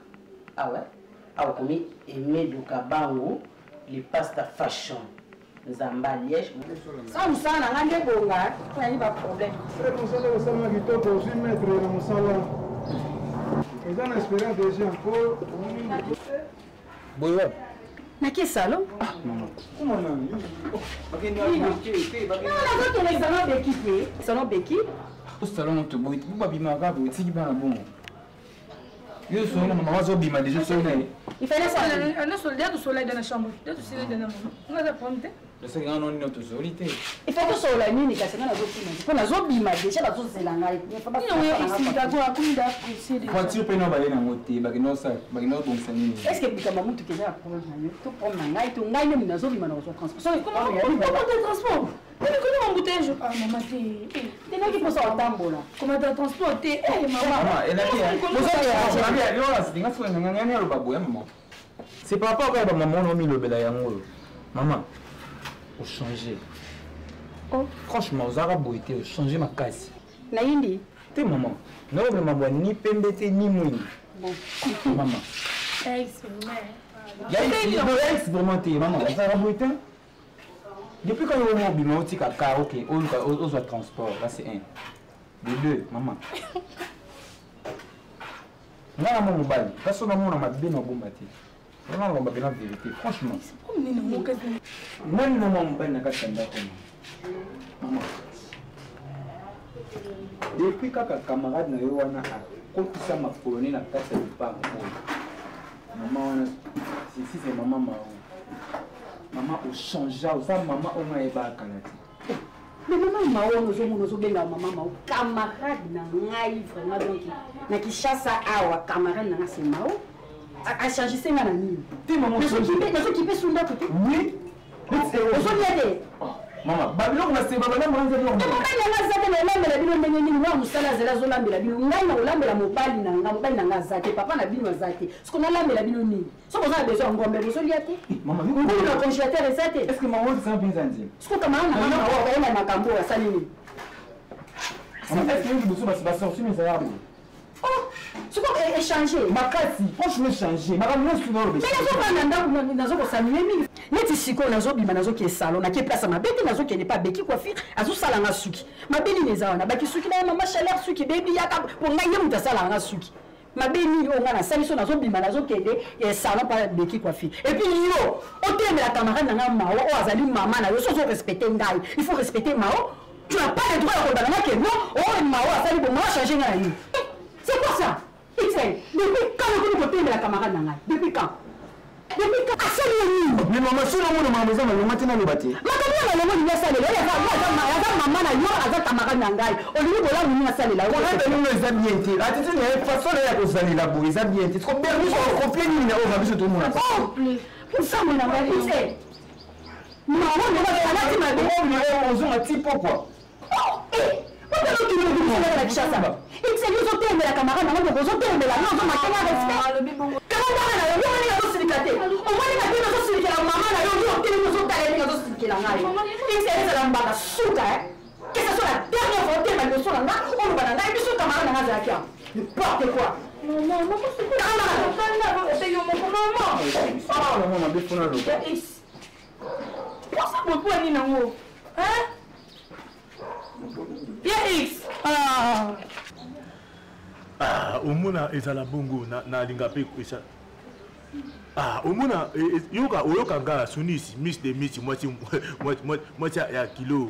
Ah ouais, comme aimer du kabango, les pasta fashion. Zamba liège. Ça nous ça n'a rien de bon là, il n'y a pas de problème. C'est pour ça que ça m'a dit toi aussi mettre dans mon salon. Et dans l'espérance déjà encore. Bonjour. Naki salon? Ah, maman. Comment on a mis? Non, on a salon Beki. Salon Beki? Au salon, on te boit. Vous m'avez marqué, vous êtes si bon. Yo sou na maman zo bima déjà soleil. Il fallait ça un soldat du soleil dans la chambre. De tout soleil dans la maman. On va prendre. Le second non ni autre solité. Il faut que soleil ni ka sanga na zo bima. Pour na zo bima déjà la zo zelanga. Il faut pas. Non, ici ka go akunda précédé. Quand tu peux na ba na ngote, ba no sa, ba no bon sani. Est-ce que bika maman tu keza prendre na yo? Tu prendre na ngai tu ngai ni na zo bima na zo transport. Comment tu transport? Mais comment embouteillage. Ah, maman, t'es là qui peut sortir tambour là. Comment t'as transporté? Eh, maman. C'est par rapport à maman, on a mis le bélayango. Maman, faut changer. Oh, franchement, aux Arabes, il faut changer ma casse. Naïndi. T'es maman. Non, mais maman, ni pembete, ni mouille. Bon. Maman. Ex, Il y a une ex vraiment, t'es maman. Aux Arabes, depuis quand on a un bimon, on a ok, on a transport. Là, c'est un. De deux, maman. Là, maman, on va aller. Parce que maman, on a bien un bon bâti. On a la vérité, franchement. Même maman, on va aller maman. Depuis que les camarades na yo wana akotisa makoloni na kati ya lupango maman si c'est maman mao maman o changea oza maman o nga ebaka na ti mais maman mao ozomona ozobenga maman mao camarade na ngai vraiment donc na Kinshasa awa camarade na nga c'est mao achangise nga na nini ti maman nazokipe sunda kote oui ozolia te maman babiloko na seba bana mwanza biloko nanga zate na olambela bino ndenge nini mwa mosala azali azolambela bino ngai na kolambela mobali na nga aza te papa na bino aza te soki nalambela bino nini soki oza na besoin ya ngombe bozolia te ngulu na congélateur eza te est ce que maman ozala mpenza nzela soki okamana na mama okaye na makambo oyo asali nini est ce que liboso basorti mezala bo soki échange makasi franchement échange makambo nyonso mais nazokana ndako nazokosanue mingi neti sikoyo nazobima nazoke salon nake place mabe te nazokende pa beki coiffure azosalanga suki mabe nini eza wana baki suki na ye mama chaleur suki bebi yaka po ngai ye moto asalanga suki mabe nini oyo ngai nasali so nazobima nazokende salon pa beki coiffure et puis yo otemela camarade na nga mao oyo azali mama na yo so ozorespecte ngai il faut respecter mao tu n'as pas le droit ya kolobana nga ke non oyo mao asali bo mao change ngai na nini c'est quoi ça depuis quand okomi kotemela camarade na ngai depuis quand depuis quand asali yo nini mais maman solo mona maman eza malonga te naloba te makambo ya malongo nini asalela aza mama na yo aza camarade na ngai olingi bolamu nini asalela oabenino eza bien te atiti na ye façon na ya kozalela boye eza bien te siko berniso kopie nini na oyo biso tomona nsambo na ngai ise mama alati mabe ozonga ti pokwa otelokilokilokilaka kishasa ikiseli ozotembela camarade na ngai ozotembela no ozomakenga respect kalambana na yo yomani azosilika te omoni na bino azosilikela mama na yo yotelemi ozotalela azosilikela ngai ikiseli ezala mbaka suka que ce soit la dernière fois otema liboso na nga oloba na ngai biso camarade na nga azalaki awa n'importe quoi posapoponi nango X. Omona ezala bongo na linga pe kwesa. Omona oyoka nga sunisi miss de miss moitié ya kilo.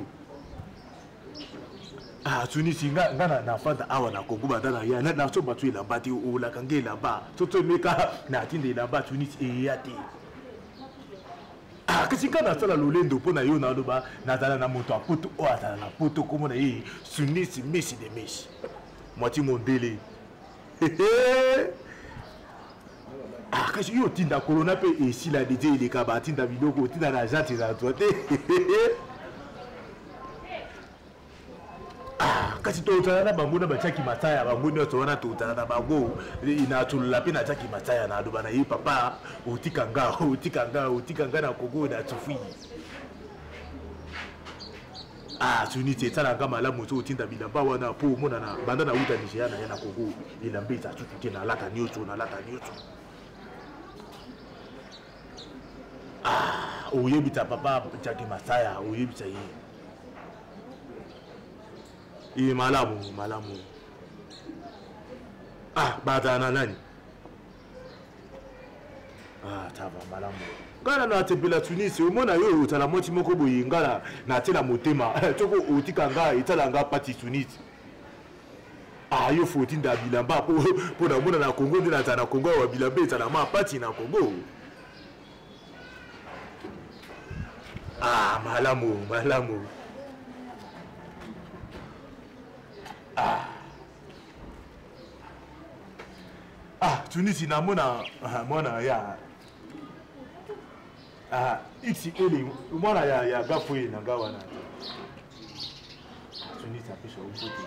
Sunisi nga na fanta awa na Congo badana ya na so batu ila bati o la kange la ba. Toto meka na tinde la ba sunisi e yati. Kasi kana sala lolendo pona yo na loba na tala na moto apoto o atala na poto komona yi sunisi messi de messi moitié mondele kasi yo tinda corona pe esi la DJ ile ka ba tinda biloko tinda na jante za toate kasi to tala na bango na bachaki mataya bango nyoto wana to tala na bango ina tulula pe na chaki mataya na loba na yi papa utikanga na Kongo na tufi sunite tala ngama la moto utinda bilamba wana po mona na banda na uta Nigeria na yana Kongo ilambe ta tutu na lata nyoto oyebita papa chaki mataya oyebita yi malamu bata na nani tava malamu ngala na tepela Tunisi omona yo otala moti moko boye ngala na tela motema toko otika nga etala nga pati Tunisi yo foti nda bilamba po na mona na Kongo ndina tana Kongo wa bilamba etala ma pati na Kongo malamu Tunisi na mona ya iksi ele mwana ya gafu na ngawa na Sunit apesha upote.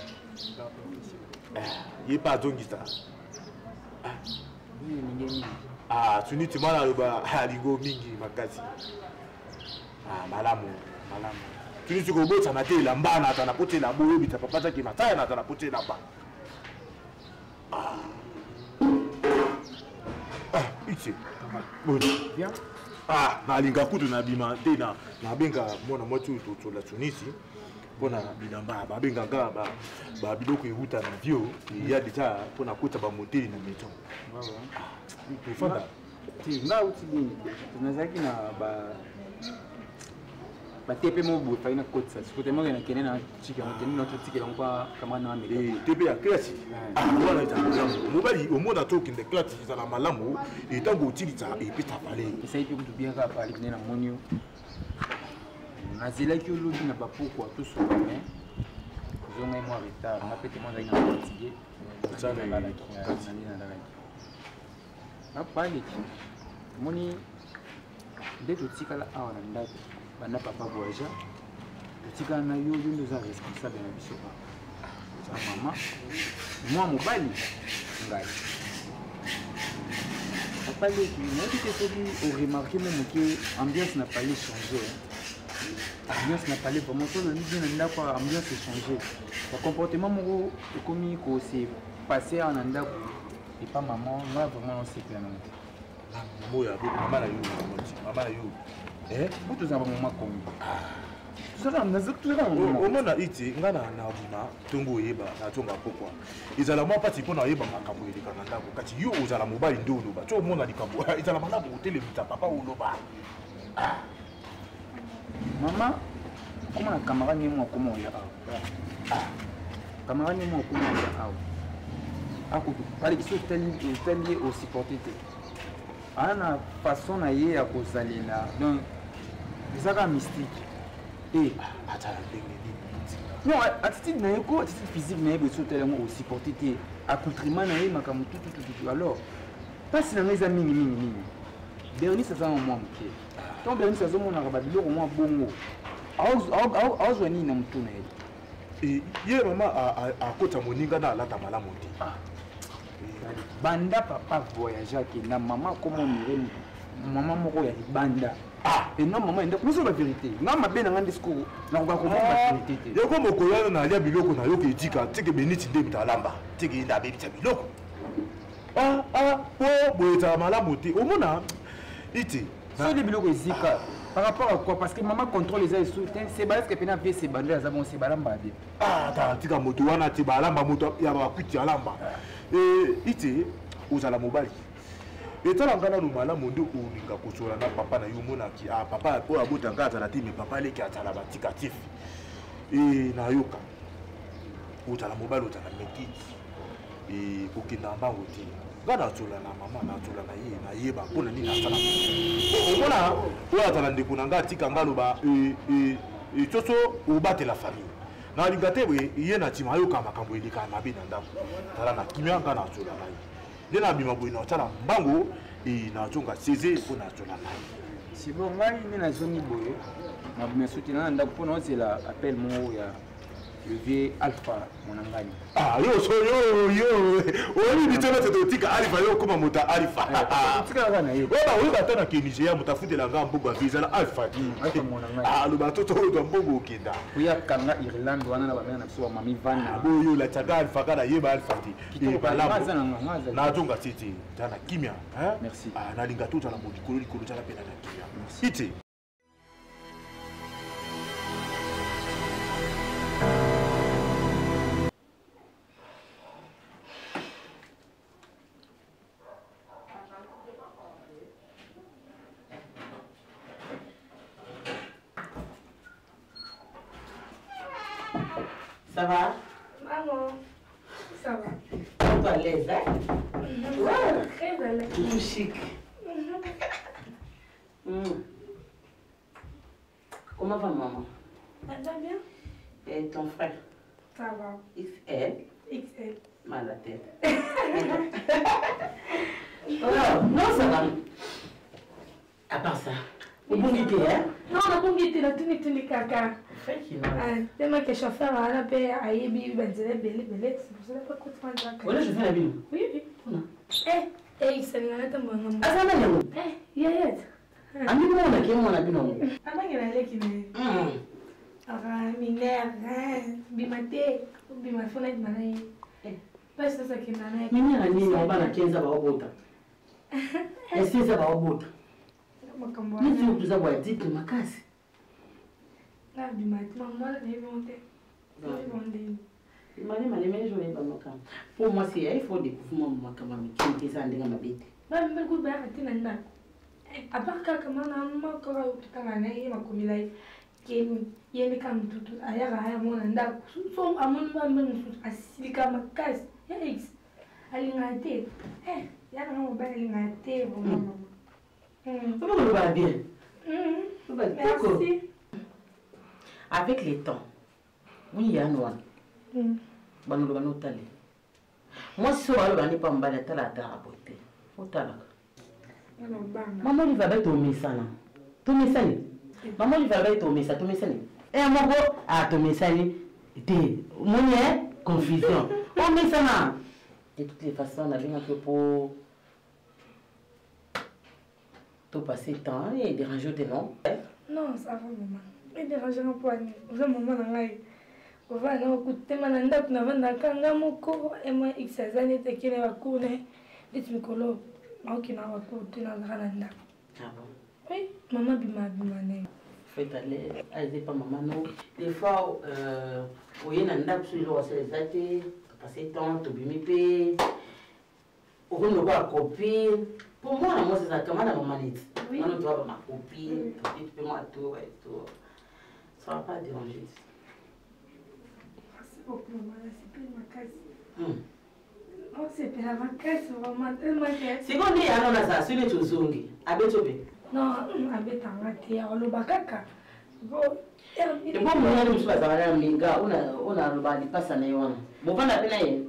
Ye pas dongisa. Oui, ningeni. Sunit mwana loba aligo mingi makasi. Malamu. Sunit ko botsa na te lamba na ta na pote la boyo bita papa ta ki mataya na ta na pote la ba. Ichi. Bien. Nalinga kutu na bima te na benga mwana motu to la Tunisi. Pona bilamba babenga nga ba biloko euta na vio ya déjà pona kota ba monter na maison. Voilà. Ti nga uti nini? Tunazaki na ba tepe mo bo fa ina kotsa. Sikote mo na kenena chika mo tenina to tikela kwa kama na Amerika. Tepe ya klasi. Voilà ita malamu. Mobali omona to kinde klasi za la malamu etango utilisa epita pale. Esa ipi kutu bien ka pale na monio. Nazelaki olobi na bapokwa tosoka me zonga mwa retard na pete mwa zaki na fatigué napaleki moni nde totikala awa na ndako banda papa voyageur totikala na yo nde oza responsable na biso za mama mwa mobali ngai napaleki nayebi te soki oremarke mo moke ambiance na pale changé. Ambiance n'a pas l'air vraiment tout le monde n'a pas ambiance changé. Le comportement moro comme qu'on s'est passé en anda et pas maman moi vraiment on s'est plaint. Maman ya maman la yo. Pour tous avoir maman comme. Ça là na zaki là on mona iti ngana na buna tongo yeba na tonga pokwa. Izala mwa pati pona yeba makambo elika na ndako kati yo ozala mobali ndolo ba. To mona likambo izala malamu hotel mita papa uloba. Maman, comment la camarade n'est moi comment il y a camarade n'est moi comment il y a parler qui sont liés au supporter na façon na ye à kozali là donc ça mystique et non attitude na yeko attitude physique na yeko sont tellement au supporter accoutrement na ye makamu tout alors pas si na les amis mingi Bernice ça en moi OK donc Bernice ça mon arabe biloko moi bongo aozwa nini na mtu na ye ye mama akota moninga na alata malamu te banda papa voyageur ki na mama comment mire mama moko ya libanda et non maman ndeko nous la vérité nga mabe na ngande discours na ko ko la vérité te yoko mokoyana na alia biloko na yoke etika teke beniti nde bitalamba teke inda bebita biloko boyeta malamu te omona ite so les biloko ezika par rapport à quoi parce que maman contrôle les ailes sous c'est balance que pena c'est bandé za bon c'est balamba de tika moto wana ti balamba moto ya ba kwiti alamba ite ozala mobali etala ngana no malamu nde olinga kosola na papa na yo mona ki papa po abota ngata na timi papa leki atala batikatif na yoka ozala mobali ozala mekiti kokenda mbango te ngana tsola na mama na tsola na ye na yeba mpona nini asala omona oyo atala ndeko na nga atika nga loba soso obatela famille na alinga te boye ye na ntima ayoka makambo eleka mabe na ndako tala na kimia nga na tsola na ye nde na bima boye na otala mbango na zonga seze mpo na tsola na ye sibo ngai nde nazongi boye na bimesutela na ndako mpona ozela appel moko ya le vieux Alpha mon angani yo so yo oni bitona te tika Alpha yo koma mota Alpha tika kana ye ba we batana ke Nigeria mutafutela nga mbogo visa la Alpha Alpha mon angani lo batoto do mbogo okenda kuya kanga Irlande wana na bana na so mami vana boyo la tata Alpha kana yeba Alpha ti balamba na zonga tete tana kimia merci na linga tota la bodikolo likolo tala pena na kimia ite Ça va? Maman, ça va. Tu es à l'aise, hein? Ouais, très belle. Tout chic. Comment va maman? Elle va bien? Et ton frère? Ça va. XL? XL. Mal à la tête. Oh, non, ça va. À part ça, Ubungite, hein? Non, on a bungite, la tuni caca. Tellement que chauffeur a la paix, a yébi, benzele, belé, c'est pour ça que pas coûte mal. Voilà, je fais la ville. Oui. Eh, ça n'y a pas de bon. Ah, ça m'a dit. Yayet. Ami, moi, on a qui mon abino. Ah, mais il y a les qui ne. Ah, minère, bimate, bimafone, manaï. Pas ça qui manaï. Minère, ni on va la 15 à Bogota. Et 16 à Bogota. Mais tu veux avoir dit que ma casse. Là, bimate, maman, elle est montée. Pour moi, il faut découvrir mon camami qui est en train de m'habiter. Mais good bain, tu n'as pas. À part que maman, encore au Tanganay, ma communauté, qui est comme tout ailleurs, à mon anda, sont à mon maman, à Silica Macas, Yix, à l'ingate. Il y a un bel ingate, maman. Comment va bien? Merci. Avec les temps, oui, il y a un noir. Moi, si je ne pas me faire la beauté, maman, il va être au messana. Tout messani. Maman, il va être au messana. Tout messani. Et à mon go, à tout messani, mon confusion. Au messana. De toutes les façons, on a bien un peu pour tout passer le temps et déranger tes noms. Non, ça va, maman. Et déranger un peu. Vraiment, maman, Ova na kutema na ndaku na vanda kanga moko ema xazani tekele wakune dit mikolo maoki na wako tena ngana ndaku. Ah bon. Oui, maman bima ne. Fait aller, aider pas maman non. Des fois oye na ndaku sur le selezate, passer temps to bimipe. Au no ba copine. Pour moi c'est ça comment na maman dit. Maman doit ma copine, tu peux moi tout et tout. Ça va pas déranger. Beaucoup, c'est plus ma casse. Oh, c'est plus ma casse, vraiment tellement que. C'est qu'on dit à l'on a ça, c'est le tuzungi. Abetobé. Non, abetangate, on bakaka. Bon, et bon, moi, je me suis pas à la minga, on a le bali passe à Néon. Bon, pas la peine.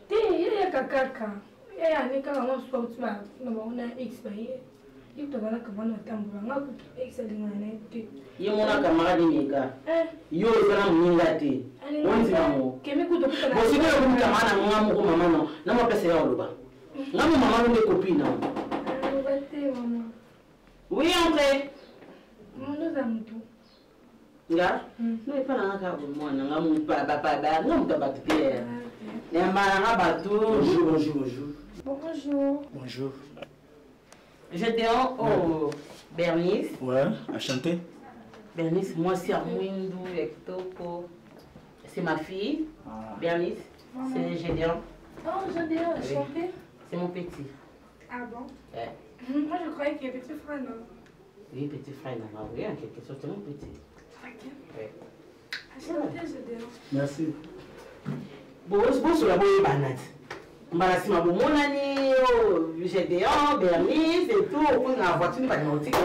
Il y a kakaka. Il y a un écart en sport, on a X payé. Il te va la commande à tambour, excellent. Il y a mon camarade Minga. Yo, il va m'ingati. On dit non. Bon, si vous avez un camarade, maman, non, non, pas passer à l'oba. Non, maman, on est copines. Oui, entrez. Nous avons tout. Là, nous ne pas dans un cas où moi, nous avons pas, nous avons pas battu Pierre. Les marins battu. Bonjour. Bonjour. Bonjour. J'étais au Bernice. Ouais, à chanter. Bernice, moi c'est à Mwindou, c'est ma fille. Bernice, c'est Gédéon. Oh, Gédéon, chanter. C'est mon petit. Ah bon? Ouais. Moi je croyais qu'il y avait petit frère, non? Oui, petit frère, non, oui, en quelque sorte, c'est mon petit. Ok. Ouais. Chanter, Gédéon. Merci. Bon, c'est la bonne banane. Mbarasi mabomonani Gédéon, Bernice et tout, on a voiture pas nautique.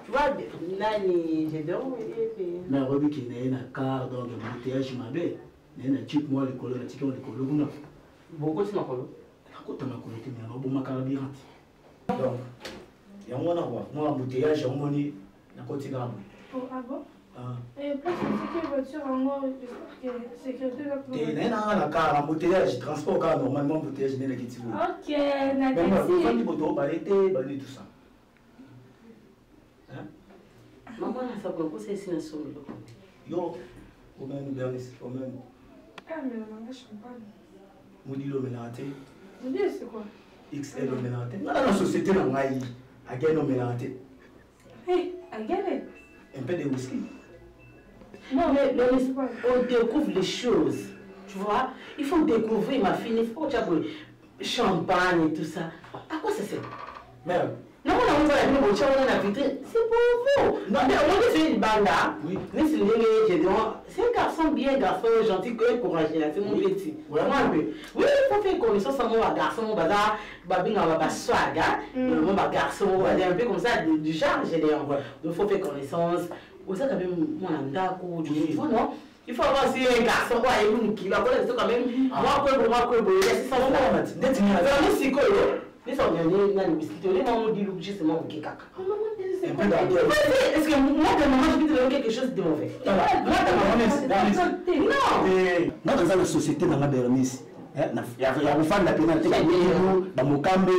Tu vois nani Gédéon mais Robi qui n'est na car donc embouteillage mabe. N'est na type moi le colo na tiki on le colo kuna. Beaucoup c'est ma colo. Akota na colo tena na boma carburant. Donc ya mwana kwa moi embouteillage on moni na koti ngamo. Oh ah bon? Et pas que voiture en moi, sécurité là pour. Et n'a la car embouteillage transport car normalement embouteillage n'est qui tu veux. OK, na mais moi quand tu peux baliter baler tout ça. Hein? Maman ça beaucoup c'est sinon solo. Yo, au même Bernice, au même. Ah mais maman champagne. Modilo menante. Modilo c'est quoi? XL menante. Dans la société na ngai, a gagné menante. Hey, a gagné. Un peu de whisky. Non, mais on découvre les choses. Tu vois, il faut découvrir ma fille. Il faut que tu champagne et tout ça. À quoi ça sert? Merde. Non, on va la vitrine. C'est pour vous. Non, mais on est une bande là. Oui. C'est un garçon bien, garçon gentil, courageux. C'est mon petit. Vraiment un peu. Oui, il faut faire connaissance à mon garçon, mon bazar, babin, swag, mon garçon, un peu comme ça, du genre, j'ai des envois. Donc, il faut faire connaissance. Vous savez, quand même, mon andako, du faut, non? Il faut avoir aussi un garçon, quoi, et une qui va connaître quand même. Moi, c'est ça. Vraiment, c'est quoi? Les gens ont des biscuits, les gens ont dit justement au caca. Est-ce que moi, ta maman, je vais te donner quelque chose de mauvais? Moi, ta maman, non! Dans la société, dans la Bérénice, il y a une femme qui a été dans mon cambe.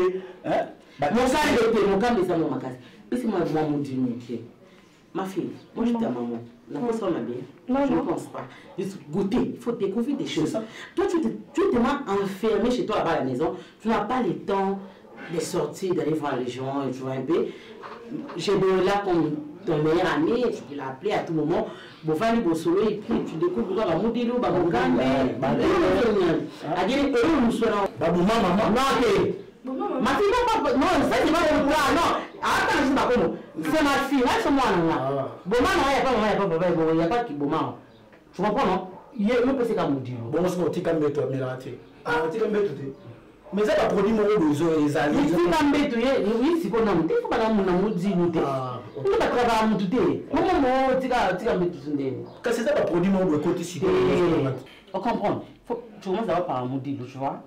Mon cambe, c'est mon magasin. Parce que moi, je vais me dire, ma fille, moi, je t'aime, maman. La personne m'a bien. Je ne pense pas. Goûter, il faut découvrir des choses. Toi, tu es tellement enfermé chez toi là-bas à la maison, tu n'as pas le temps de sortir, d'aller voir les gens et tu vois un peu. J'ai de là comme ton meilleur ami, tu peux l'appeler à tout moment. Bon, faire le solo et puis tu découvres quoi, bah, Moudilo, bah, mon gamme, bah, ma fille, non, ça c'est pas mon cas, non. Attends, je sais pas comment. C'est ma fille, là, c'est moi, là. Bon, il n'y a pas qui bon, tu comprends, non? Il y a un peu c'est comme dire. Bon, c'est petit comme toi, mais là, tu es. Ah, tu es bête, mais ça va produire mon réseau, les amis. Si tu es bête, oui, c'est qu'on a monté, il faut pas nous dire, nous, on ne peut pas travailler à monter. Maman, tu es bête, quand c'est ça va produire mon côté ici. On comprend. Tu commences d'abord par un modèle, tu vois.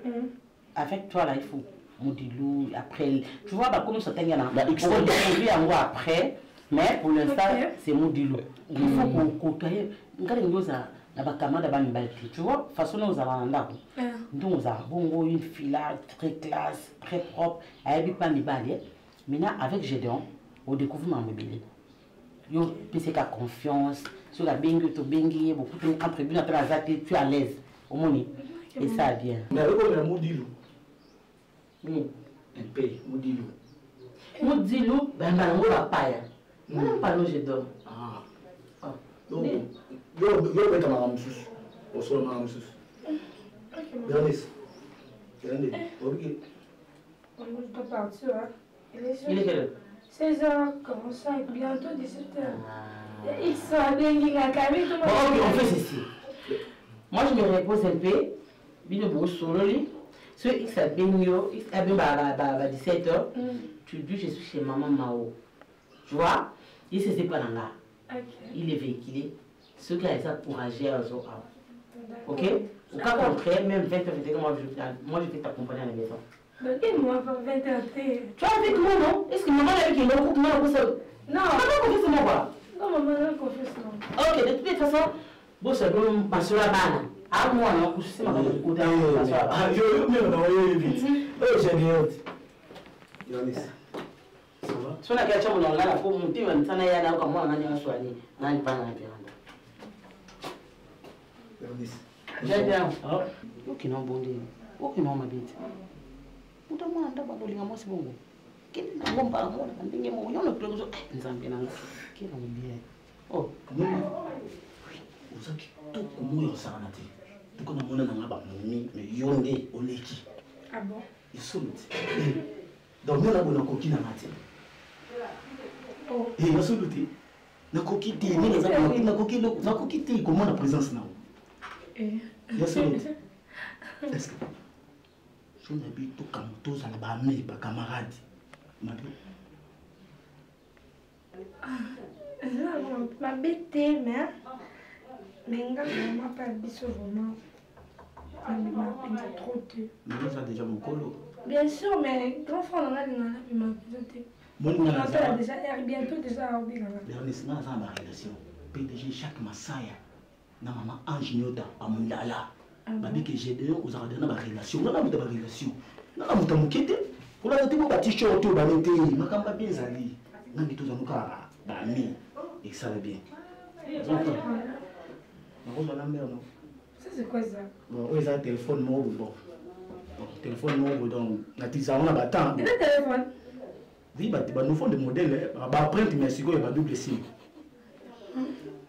Avec toi, là, il faut. Moudilou, après, tu vois, bah, comment ça t'aime, on va découvrir en gros après, mais pour l'instant, c'est Moudilou. Il faut qu'on côtoie, regarde nous ça, la camarade d'abord une belle fille, tu vois, façon nous avons un arbre. Donc, nous avons une fille là, très classe, très propre, elle habite pas mes balais. Maintenant, avec Gédéon, on découvre ma mobilité. Yo, puis c'est qu'à confiance, sur la bengue, tu bengue, beaucoup de contributions à la tu es à l'aise, au monde. Et ça vient. Mais avec le Moudilou. Un pays, Moudilou. Moudilou, ben on va pas. Non, pas nous, je dors. Ah. Donc, je vais mettre ma ramoussous. Au sol, ma ramoussous. Bérénice. Bérénice. Ok. Je dois partir. Il est quelle heure? 16h45, bientôt 17h. Il sera bien, il a carré. Ok, on fait ceci. Moi, je me repose un peu. Bien de solo. Si il s'habille mieux, il s'habille à 17h, tu dis je suis chez maman Mao. Tu vois, il se sépare là. Il est véhiculé. Ceux qui ont ça pour agir à eux. Ok? Au cas contraire, même 20h, moi je vais t'accompagner à la maison. Et moi, 20h. Tu as avec moi, non? Est-ce que maman a avec une autre? Non, maman confie sur moi. Non, maman n'a confie sur moi. Ok, de toute façon, bon, c'est bon, parce que la banane. Ah, moi, non, je sais pas comment je peux ah, je vais me vite. J'ai bien. Ça va? Si on a quelque chose dans la pour monter, on s'en a là comme moi, on a soigné. On a pas j'ai bien. Ok, non, bon Dieu. Ok, non, ma bête. Pour moi, on a pas de moi, c'est bon. Quel est le bon par moi? On a dit, on a plus de choses. Nous sommes bien. Quel est le bien? Oh, non. Vous avez tout comment ça en a été. Tout comme on a un mais yonde au leki. Ah bon? Il saute. Donc, nous avons un coquille dans la tête. Et il a sauté. Na coquille, na coquille, comment la présence là? Il a sauté. Est-ce que je n'habite tout comme tous à la bas-mère, pas camarade? Ma bête, mais. Mais on m'a pas dit vraiment. On m'a trop tué. Mais vous avez déjà mon colo. Bien sûr, mais grand frère, on a présenté. On a déjà bientôt déjà à Obi. Bérénice, nous avons une relation. PDG chaque Massaya. Na maman Anginota à Mundala. Babi que j'ai donné aux Arabes dans ma relation. Nous avons une relation. Nous avons une moquette. Pour la tête, on va t-shirt au banete. Ma camba bien zali. Nous avons tous un cara. Bami. Et ça va bien. Ça c'est quoi ça? Bon, oui, ça téléphone mobile. Bon, téléphone mobile donc, on a battant. Et le téléphone? Oui, bah nous font des modèles. Bah après, tu m'as signé un double SIM.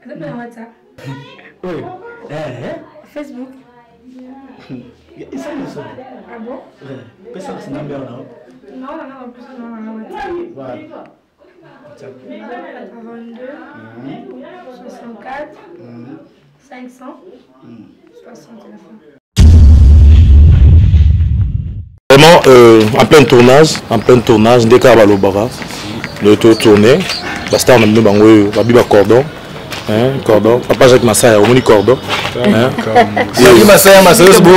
Tu as WhatsApp? Oui. Facebook? Et ça, nous sommes. Ah bon? Oui. Personne ne s'est nommé là. Non, personne n'a WhatsApp. Voilà. 82, 64, 500, 60 téléphone. Vraiment en plein tournage, dès qu'il y a le bara, le tour tourné, basta on a mis bango, babi ba cordon, Cordon. Papa Jacques Massaya, on dit Cordon. Vladi Massaya, Massaya, c'est bon,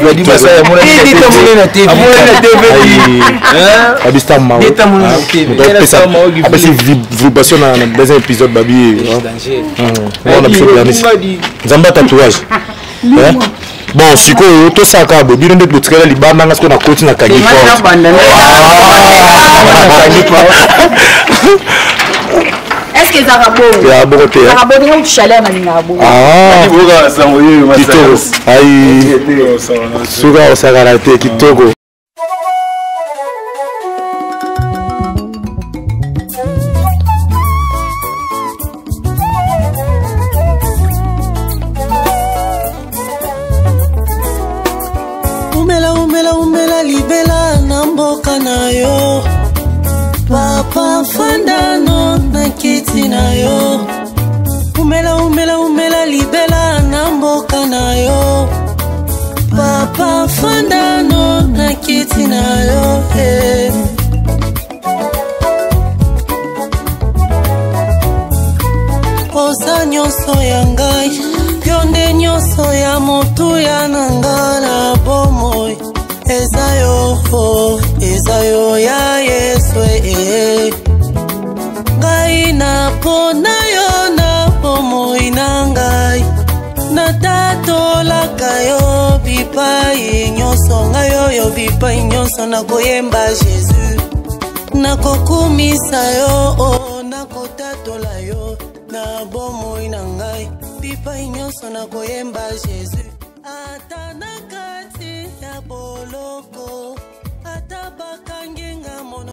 Vladi Massaya, mon vibration dans un épisode babi. On a Zamba tatouage. Bon, siko to saka bo bino ndeko tsela libanda ngasko na koti na kagi kwa. Est-ce que Zarabo? Ya bote. Zarabo ndinga utshala na ngabo. Ah. Ndiboka sangoyo Massaya. Ai. Suga osagara te kitoko. Umela libela na mboka na yo. Papa fandano na kiti na yo. Umela libela na mboka na yo. Papa fandano na kiti na yo. Osa nyonso ya ngai, yonde nyonso ya motu ya nangana bomoi. Ezayo ya Yesu ngai na pona yo na bomoi na ngai na tatolaka yo bipai nyonso ngai oyo bipai nyonso na koyemba Jésus na kokumisa yo na kotatola yo na bomoi na ngai bipai nyonso na koyemba Jésus ata na